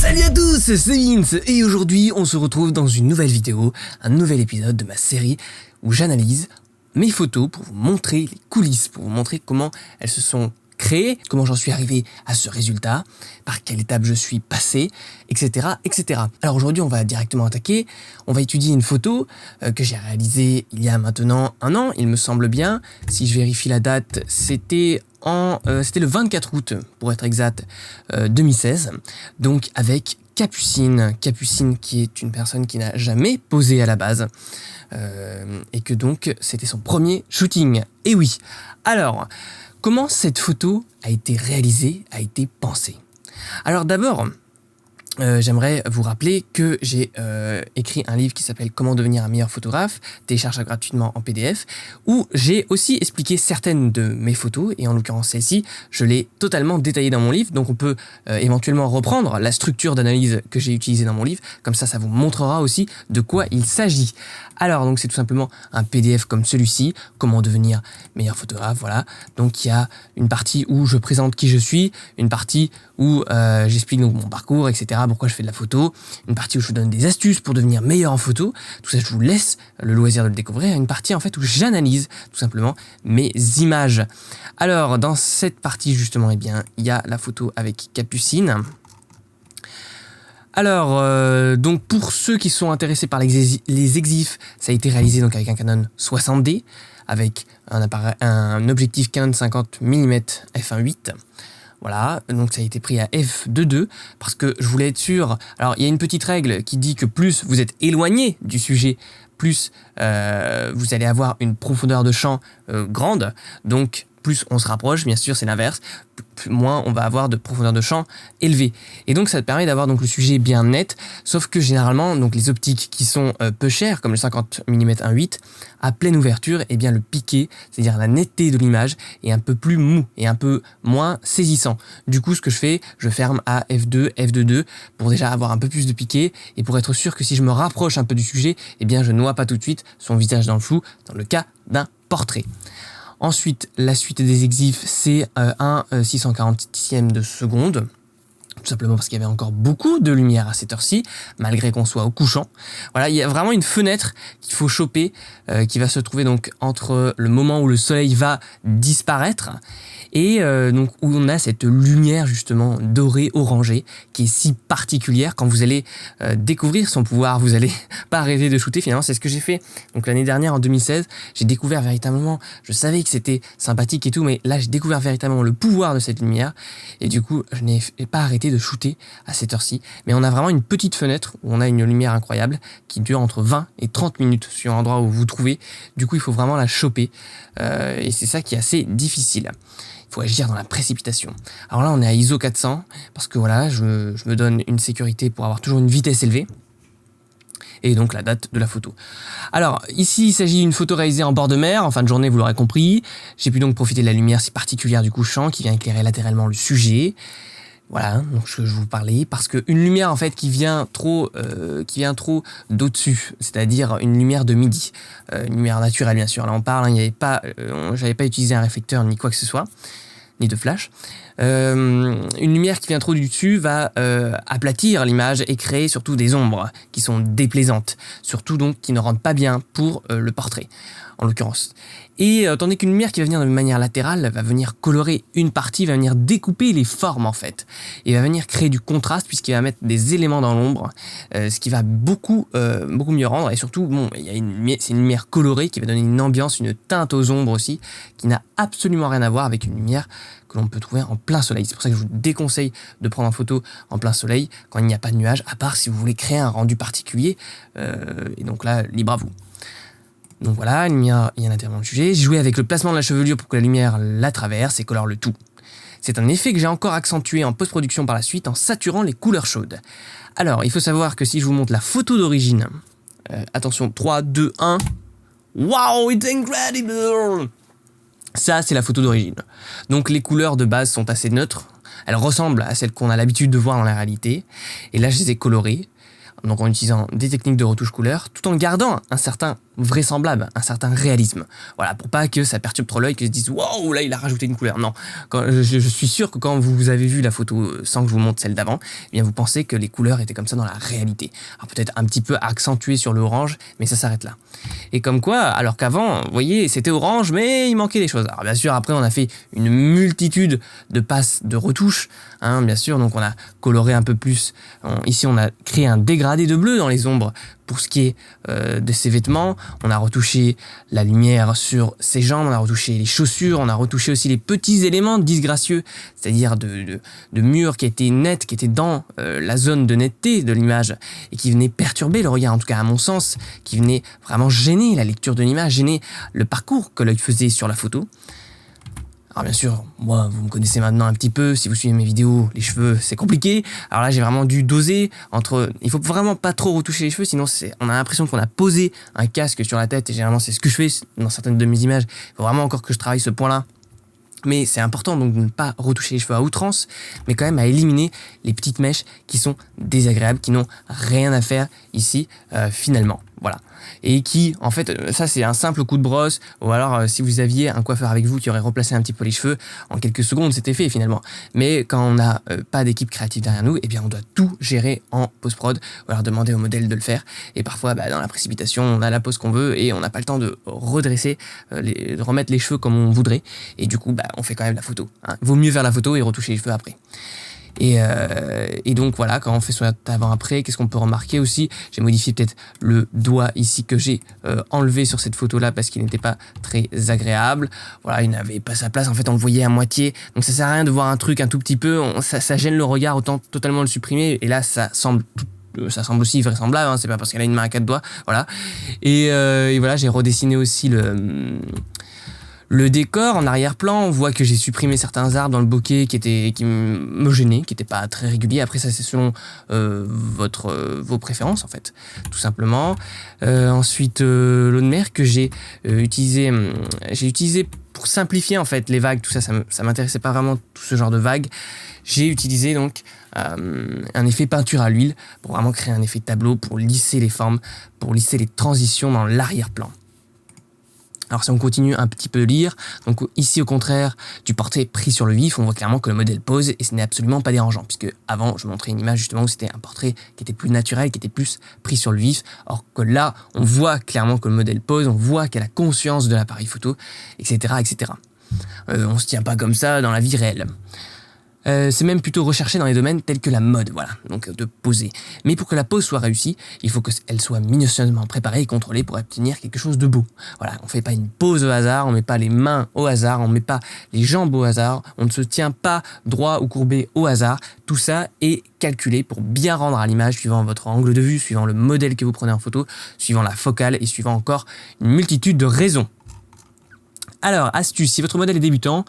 Salut à tous, c'est Vince et aujourd'hui on se retrouve dans une nouvelle vidéo, un nouvel épisode de ma série où j'analyse mes photos pour vous montrer les coulisses, pour vous montrer comment elles se sont créées, comment j'en suis arrivé à ce résultat, par quelle étape je suis passé, etc. etc. Alors aujourd'hui on va directement attaquer, on va étudier une photo que j'ai réalisée il y a maintenant 1 an, il me semble bien. Si je vérifie la date, c'était le 24 août, pour être exact, 2016, donc avec Capucine qui est une personne qui n'a jamais posé à la base, et que donc c'était son premier shooting. Et oui, alors, comment cette photo a été réalisée, a été pensée? Alors d'abord, j'aimerais vous rappeler que j'ai écrit un livre qui s'appelle « Comment devenir un meilleur photographe », téléchargeable gratuitement en PDF, où j'ai aussi expliqué certaines de mes photos, et en l'occurrence celle-ci, je l'ai totalement détaillée dans mon livre, donc on peut éventuellement reprendre la structure d'analyse que j'ai utilisée dans mon livre, comme ça vous montrera aussi de quoi il s'agit. Alors donc c'est tout simplement un PDF comme celui-ci, « Comment devenir meilleur photographe », voilà. Donc il y a une partie où je présente qui je suis, une partie où j'explique donc mon parcours, etc., pourquoi je fais de la photo, une partie où je vous donne des astuces pour devenir meilleur en photo, tout ça je vous laisse le loisir de le découvrir, une partie en fait où j'analyse tout simplement mes images. Alors dans cette partie justement, eh bien, il y a la photo avec Capucine. Alors, donc pour ceux qui sont intéressés par les exifs, ça a été réalisé donc avec un Canon 60D, avec un objectif Canon 50 mm f1.8. Voilà, donc ça a été pris à f2.2 parce que je voulais être sûr. Alors il y a une petite règle qui dit que plus vous êtes éloigné du sujet, plus vous allez avoir une profondeur de champ grande. Donc plus on se rapproche, bien sûr c'est l'inverse, moins on va avoir de profondeur de champ élevée. Et donc ça te permet d'avoir donc le sujet bien net, sauf que généralement donc les optiques qui sont peu chères, comme le 50 mm 1.8, à pleine ouverture, eh bien le piqué, c'est-à-dire la netteté de l'image, est un peu plus mou et un peu moins saisissant. Du coup ce que je fais, je ferme à f2, f2.2 pour déjà avoir un peu plus de piqué et pour être sûr que si je me rapproche un peu du sujet, eh bien je noie pas tout de suite son visage dans le flou, dans le cas d'un portrait. Ensuite, la suite des exifs, c'est un 640e de seconde, tout simplement parce qu'il y avait encore beaucoup de lumière à cette heure-ci, malgré qu'on soit au couchant. Voilà, il y a vraiment une fenêtre qu'il faut choper, qui va se trouver donc entre le moment où le soleil va disparaître et donc où on a cette lumière justement dorée, orangée, qui est si particulière. Quand vous allez découvrir son pouvoir, vous allez pas arrêter de shooter. Finalement, c'est ce que j'ai fait. Donc l'année dernière, en 2016, j'ai découvert véritablement, je savais que c'était sympathique et tout, mais là j'ai découvert véritablement le pouvoir de cette lumière et du coup, je n'ai pas arrêté de shooter à cette heure-ci. Mais on a vraiment une petite fenêtre où on a une lumière incroyable qui dure entre 20 et 30 minutes sur l'endroit où vous vous trouvez. Du coup, il faut vraiment la choper et c'est ça qui est assez difficile. Il faut agir dans la précipitation. Alors là, on est à ISO 400 parce que voilà, je me donne une sécurité pour avoir toujours une vitesse élevée. Et donc la date de la photo. Alors ici il s'agit d'une photo réalisée en bord de mer, en fin de journée vous l'aurez compris. J'ai pu donc profiter de la lumière si particulière du couchant qui vient éclairer latéralement le sujet. Voilà, donc je vous parlais, parce qu'une lumière en fait qui vient trop d'au-dessus, c'est-à-dire une lumière de midi, une lumière naturelle bien sûr, là on parle, hein, j'avais pas utilisé un réflecteur ni quoi que ce soit, ni de flash. Une lumière qui vient trop du dessus va aplatir l'image et créer surtout des ombres qui sont déplaisantes, surtout donc qui ne rentrent pas bien pour le portrait en l'occurrence. Et tandis qu'une lumière qui va venir de manière latérale va venir colorer une partie, va venir découper les formes en fait, et va venir créer du contraste puisqu'il va mettre des éléments dans l'ombre, ce qui va beaucoup mieux rendre. Et surtout, bon, c'est une lumière colorée qui va donner une ambiance, une teinte aux ombres aussi, qui n'a absolument rien à voir avec une lumière que l'on peut trouver en plein soleil. C'est pour ça que je vous déconseille de prendre en photo en plein soleil quand il n'y a pas de nuages, à part si vous voulez créer un rendu particulier. Et donc là, libre à vous. Donc voilà, la lumière, il y a l'intérieur du sujet. J'ai joué avec le placement de la chevelure pour que la lumière la traverse et colore le tout. C'est un effet que j'ai encore accentué en post-production par la suite en saturant les couleurs chaudes. Alors, il faut savoir que si je vous montre la photo d'origine, attention, 3, 2, 1, wow, it's incredible! Ça, c'est la photo d'origine. Donc les couleurs de base sont assez neutres. Elles ressemblent à celles qu'on a l'habitude de voir dans la réalité. Et là, je les ai colorées, donc en utilisant des techniques de retouche couleur, tout en gardant un certain vraisemblable, un certain réalisme. Voilà, pour pas que ça perturbe trop l'œil, que se dise waouh, là il a rajouté une couleur. Non, je suis sûr que quand vous avez vu la photo sans que je vous montre celle d'avant, eh bien vous pensez que les couleurs étaient comme ça dans la réalité. Alors peut-être un petit peu accentué sur le orange, mais ça s'arrête là. Et comme quoi, alors qu'avant, vous voyez, c'était orange, mais il manquait des choses. Alors bien sûr, après on a fait une multitude de passes de retouches, hein, bien sûr, donc on a coloré un peu plus. Ici on a créé un dégradé de bleu dans les ombres. Pour ce qui est de ses vêtements, on a retouché la lumière sur ses jambes, on a retouché les chaussures, on a retouché aussi les petits éléments disgracieux, c'est-à-dire de murs qui étaient nets, qui étaient dans la zone de netteté de l'image et qui venaient perturber le regard, en tout cas à mon sens, qui venaient vraiment gêner la lecture de l'image, gêner le parcours que l'œil faisait sur la photo. Alors bien sûr, moi, vous me connaissez maintenant un petit peu, si vous suivez mes vidéos, les cheveux, c'est compliqué. Alors là, j'ai vraiment dû doser entre... Il faut vraiment pas trop retoucher les cheveux, sinon on a l'impression qu'on a posé un casque sur la tête, et généralement c'est ce que je fais dans certaines de mes images. Il faut vraiment encore que je travaille ce point-là. Mais c'est important donc de ne pas retoucher les cheveux à outrance, mais quand même à éliminer les petites mèches qui sont désagréables, qui n'ont rien à faire ici finalement. Voilà. Et qui, en fait, ça c'est un simple coup de brosse, ou alors si vous aviez un coiffeur avec vous qui aurait replacé un petit peu les cheveux, en quelques secondes c'était fait finalement. Mais quand on n'a pas d'équipe créative derrière nous, eh bien on doit tout gérer en post-prod, ou alors demander au modèle de le faire. Et parfois, dans la précipitation, on a la pose qu'on veut et on n'a pas le temps de redresser, de remettre les cheveux comme on voudrait. Et du coup, on fait quand même la photo. Hein. Il vaut mieux faire la photo et retoucher les cheveux après. Et donc voilà, quand on fait son avant-après, qu'est-ce qu'on peut remarquer aussi? J'ai modifié peut-être le doigt ici que j'ai enlevé sur cette photo-là parce qu'il n'était pas très agréable. Voilà, il n'avait pas sa place, en fait on le voyait à moitié. Donc ça sert à rien de voir un truc un tout petit peu, ça gêne le regard, autant totalement le supprimer. Et là ça semble aussi vraisemblable, hein, c'est pas parce qu'elle a une main à 4 doigts, voilà. Et voilà, j'ai redessiné aussi le décor en arrière-plan. On voit que j'ai supprimé certains arbres dans le bokeh qui me gênaient, qui n'étaient pas très réguliers. Après ça c'est selon vos préférences en fait, tout simplement. Ensuite l'eau de mer que j'ai utilisé pour simplifier en fait les vagues, tout ça, ça m'intéressait pas vraiment tout ce genre de vagues. J'ai utilisé donc un effet peinture à l'huile pour vraiment créer un effet tableau, pour lisser les formes, pour lisser les transitions dans l'arrière-plan. Alors si on continue un petit peu de lire, donc ici au contraire du portrait pris sur le vif, on voit clairement que le modèle pose et ce n'est absolument pas dérangeant, puisque avant je montrais une image justement où c'était un portrait qui était plus naturel, qui était plus pris sur le vif, or que là on voit clairement que le modèle pose, on voit qu'elle a conscience de l'appareil photo, etc. etc. On se tient pas comme ça dans la vie réelle. C'est même plutôt recherché dans les domaines tels que la mode, voilà, donc de poser. Mais pour que la pose soit réussie, il faut qu'elle soit minutieusement préparée et contrôlée pour obtenir quelque chose de beau. Voilà, on fait pas une pose au hasard, on met pas les mains au hasard, on met pas les jambes au hasard, on ne se tient pas droit ou courbé au hasard. Tout ça est calculé pour bien rendre à l'image, suivant votre angle de vue, suivant le modèle que vous prenez en photo, suivant la focale et suivant encore une multitude de raisons. Alors, astuce, si votre modèle est débutant,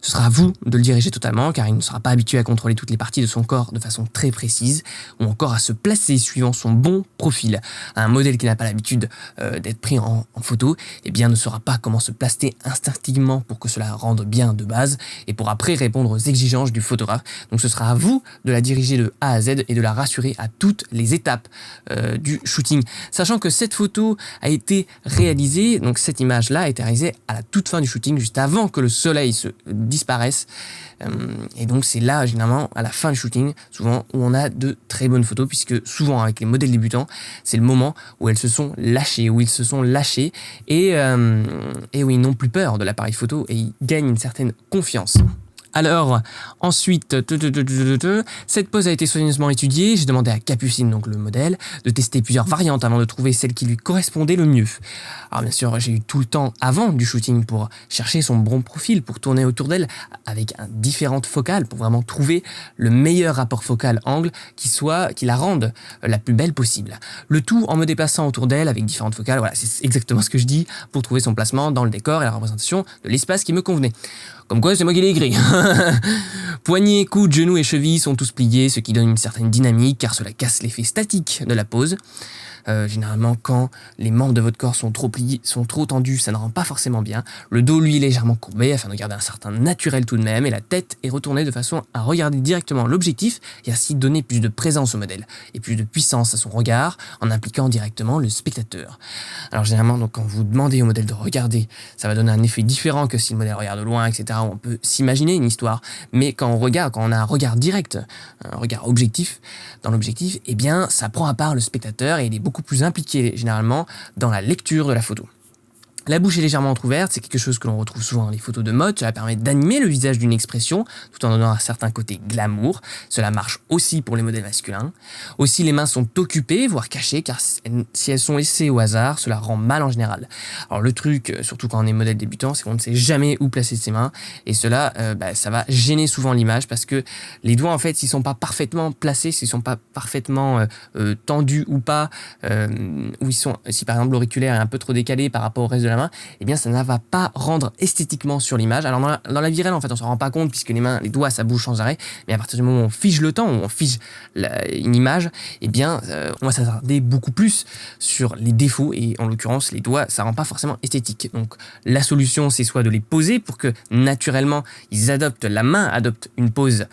ce sera à vous de le diriger totalement, car il ne sera pas habitué à contrôler toutes les parties de son corps de façon très précise, ou encore à se placer suivant son bon profil. Un modèle qui n'a pas l'habitude d'être pris en photo, eh bien, ne saura pas comment se placer instinctivement pour que cela rende bien de base, et pour après répondre aux exigences du photographe. Donc ce sera à vous de la diriger de A à Z et de la rassurer à toutes les étapes du shooting. Sachant que cette photo a été réalisée, donc cette image-là a été réalisée à la toute fin du shooting, juste avant que le soleil se disparaisse. Et donc c'est là, généralement, à la fin du shooting, souvent, où on a de très bonnes photos, puisque souvent, avec les modèles débutants, c'est le moment où elles se sont lâchées, où ils se sont lâchés, et où ils n'ont plus peur de l'appareil photo, et ils gagnent une certaine confiance. Alors, ensuite, cette pose a été soigneusement étudiée. J'ai demandé à Capucine, donc le modèle, de tester plusieurs variantes avant de trouver celle qui lui correspondait le mieux. Alors bien sûr, j'ai eu tout le temps avant du shooting pour chercher son bon profil, pour tourner autour d'elle avec différentes focales, pour vraiment trouver le meilleur rapport focal-angle qui la rende la plus belle possible. Le tout en me déplaçant autour d'elle avec différentes focales. Voilà, c'est exactement ce que je dis, pour trouver son placement dans le décor et la représentation de l'espace qui me convenait. Comme quoi, c'est moi qui l'ai écrit. Poignets, coudes, genoux et chevilles sont tous pliés, ce qui donne une certaine dynamique car cela casse l'effet statique de la pose. Généralement, quand les membres de votre corps sont trop pliés, sont trop tendus, ça ne rend pas forcément bien. Le dos, lui, est légèrement courbé afin de garder un certain naturel tout de même, et la tête est retournée de façon à regarder directement l'objectif et ainsi donner plus de présence au modèle et plus de puissance à son regard en impliquant directement le spectateur. Alors généralement, donc, quand vous demandez au modèle de regarder, ça va donner un effet différent que si le modèle regarde de loin, etc. Où on peut s'imaginer une histoire, mais quand on regarde, quand on a un regard direct, un regard objectif dans l'objectif, eh bien, ça prend à part le spectateur et il est beaucoup plus impliqué généralement dans la lecture de la photo. La bouche est légèrement entrouverte, c'est quelque chose que l'on retrouve souvent dans les photos de mode, cela permet d'animer le visage d'une expression tout en donnant un certain côté glamour. Cela marche aussi pour les modèles masculins. Aussi, les mains sont occupées, voire cachées, car si elles sont laissées au hasard, cela rend mal en général. Alors le truc, surtout quand on est modèle débutant, c'est qu'on ne sait jamais où placer ses mains, et cela, ça va gêner souvent l'image, parce que les doigts, en fait, s'ils sont pas parfaitement placés, s'ils sont pas parfaitement tendus ou pas, ou si par exemple l'auriculaire est un peu trop décalé par rapport au reste de la main, eh bien ça ne va pas rendre esthétiquement sur l'image. Alors dans la vie réelle, en fait, on s'en rend pas compte puisque les doigts, ça bouge sans arrêt, mais à partir du moment où on fige le temps, où on fige une image, eh bien on va s'attarder beaucoup plus sur les défauts, et en l'occurrence les doigts, ça rend pas forcément esthétique. Donc la solution, c'est soit de les poser pour que naturellement la main adopte une pose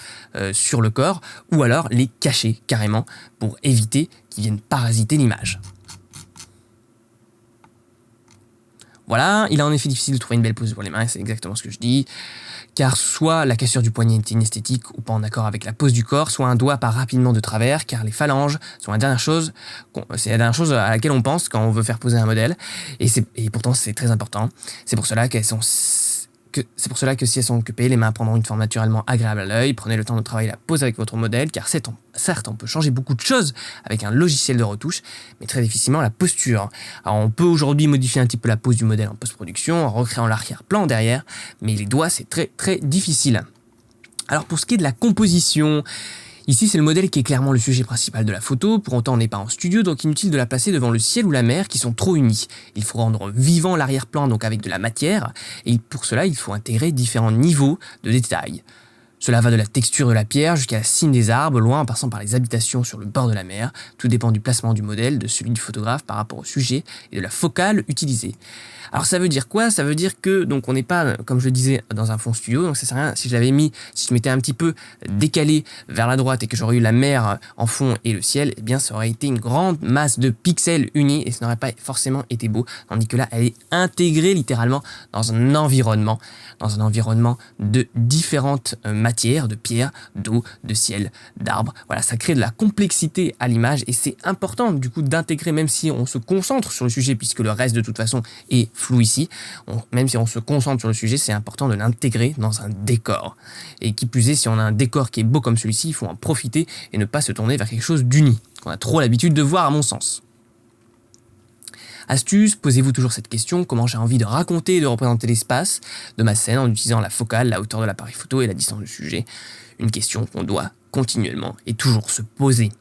sur le corps, ou alors les cacher carrément pour éviter qu'ils viennent parasiter l'image. Voilà, il est en effet difficile de trouver une belle pose pour les mains, c'est exactement ce que je dis, car soit la cassure du poignet est inesthétique ou pas en accord avec la pose du corps, soit un doigt part rapidement de travers, car les phalanges sont c'est la dernière chose à laquelle on pense quand on veut faire poser un modèle, et pourtant c'est très important. C'est pour cela que si elles sont occupées, les mains prendront une forme naturellement agréable à l'œil. Prenez le temps de travailler la pose avec votre modèle, car certes, on peut changer beaucoup de choses avec un logiciel de retouche, mais très difficilement la posture. Alors on peut aujourd'hui modifier un petit peu la pose du modèle en post-production, en recréant l'arrière-plan derrière, mais les doigts, c'est très très difficile. Alors pour ce qui est de la composition, ici, c'est le modèle qui est clairement le sujet principal de la photo. Pour autant, on n'est pas en studio, donc inutile de la placer devant le ciel ou la mer qui sont trop unis. Il faut rendre vivant l'arrière-plan, donc avec de la matière, et pour cela, il faut intégrer différents niveaux de détails. Cela va de la texture de la pierre jusqu'à la cime des arbres, loin en passant par les habitations sur le bord de la mer. Tout dépend du placement du modèle, de celui du photographe par rapport au sujet et de la focale utilisée. Alors ça veut dire quoi? Ça veut dire que donc on n'est pas, comme je le disais, dans un fond studio, donc ça sert à rien si je m'étais un petit peu décalé vers la droite et que j'aurais eu la mer en fond et le ciel, eh bien ça aurait été une grande masse de pixels unis et ça n'aurait pas forcément été beau, tandis que là elle est intégrée littéralement dans un environnement de différentes matières, de pierre, d'eau, de ciel, d'arbres. Voilà, ça crée de la complexité à l'image et c'est important du coup d'intégrer, même si on se concentre sur le sujet puisque le reste de toute façon est flou ici, même si on se concentre sur le sujet, c'est important de l'intégrer dans un décor. Et qui plus est, si on a un décor qui est beau comme celui-ci, il faut en profiter et ne pas se tourner vers quelque chose d'uni, qu'on a trop l'habitude de voir à mon sens. Astuce, posez-vous toujours cette question, comment j'ai envie de raconter et de représenter l'espace de ma scène en utilisant la focale, la hauteur de l'appareil photo et la distance du sujet. Une question qu'on doit continuellement et toujours se poser.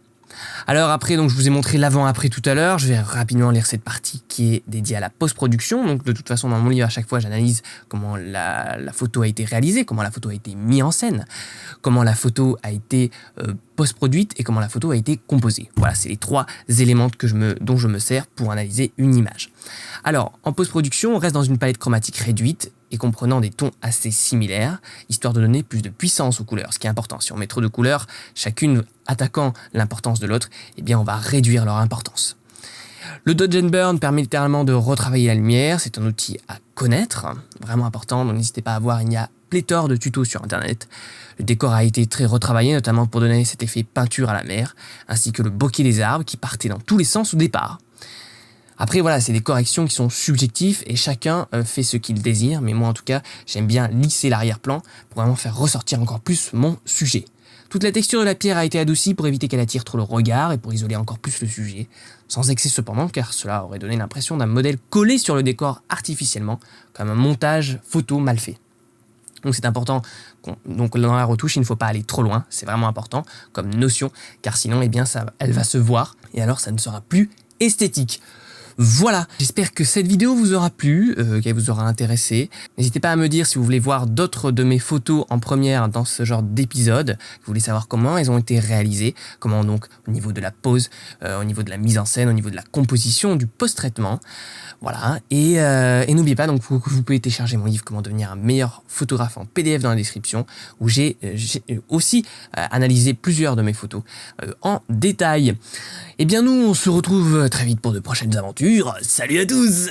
Alors après, donc je vous ai montré l'avant-après tout à l'heure, je vais rapidement lire cette partie qui est dédiée à la post-production. Donc de toute façon, dans mon livre, à chaque fois, j'analyse comment la photo a été réalisée, comment la photo a été mise en scène, comment la photo a été post-produite et comment la photo a été composée. Voilà, c'est les trois éléments dont je me sers pour analyser une image. Alors, en post-production, on reste dans une palette chromatique réduite et comprenant des tons assez similaires, histoire de donner plus de puissance aux couleurs, ce qui est important. Si on met trop de couleurs, chacune attaquant l'importance de l'autre, eh bien on va réduire leur importance. Le Dodge and Burn permet littéralement de retravailler la lumière, c'est un outil à connaître, vraiment important, donc n'hésitez pas à voir, il y a pléthore de tutos sur internet. Le décor a été très retravaillé, notamment pour donner cet effet peinture à la mer, ainsi que le bokeh des arbres qui partait dans tous les sens au départ. Après voilà, c'est des corrections qui sont subjectives et chacun fait ce qu'il désire, mais moi en tout cas, j'aime bien lisser l'arrière-plan pour vraiment faire ressortir encore plus mon sujet. Toute la texture de la pierre a été adoucie pour éviter qu'elle attire trop le regard et pour isoler encore plus le sujet, sans excès cependant, car cela aurait donné l'impression d'un modèle collé sur le décor artificiellement, comme un montage photo mal fait. Donc c'est important, donc dans la retouche, il ne faut pas aller trop loin, c'est vraiment important comme notion, car sinon, eh bien, elle va se voir et alors ça ne sera plus esthétique. Voilà, j'espère que cette vidéo vous aura plu, qu'elle vous aura intéressé. N'hésitez pas à me dire si vous voulez voir d'autres de mes photos en première dans ce genre d'épisode. Vous voulez savoir comment elles ont été réalisées, comment donc au niveau de la pose, au niveau de la mise en scène, au niveau de la composition, du post-traitement. Voilà, et n'oubliez pas donc vous pouvez télécharger mon livre Comment devenir un meilleur photographe en PDF dans la description, où j'ai aussi analysé plusieurs de mes photos en détail. Et bien nous, on se retrouve très vite pour de prochaines aventures. Salut à tous!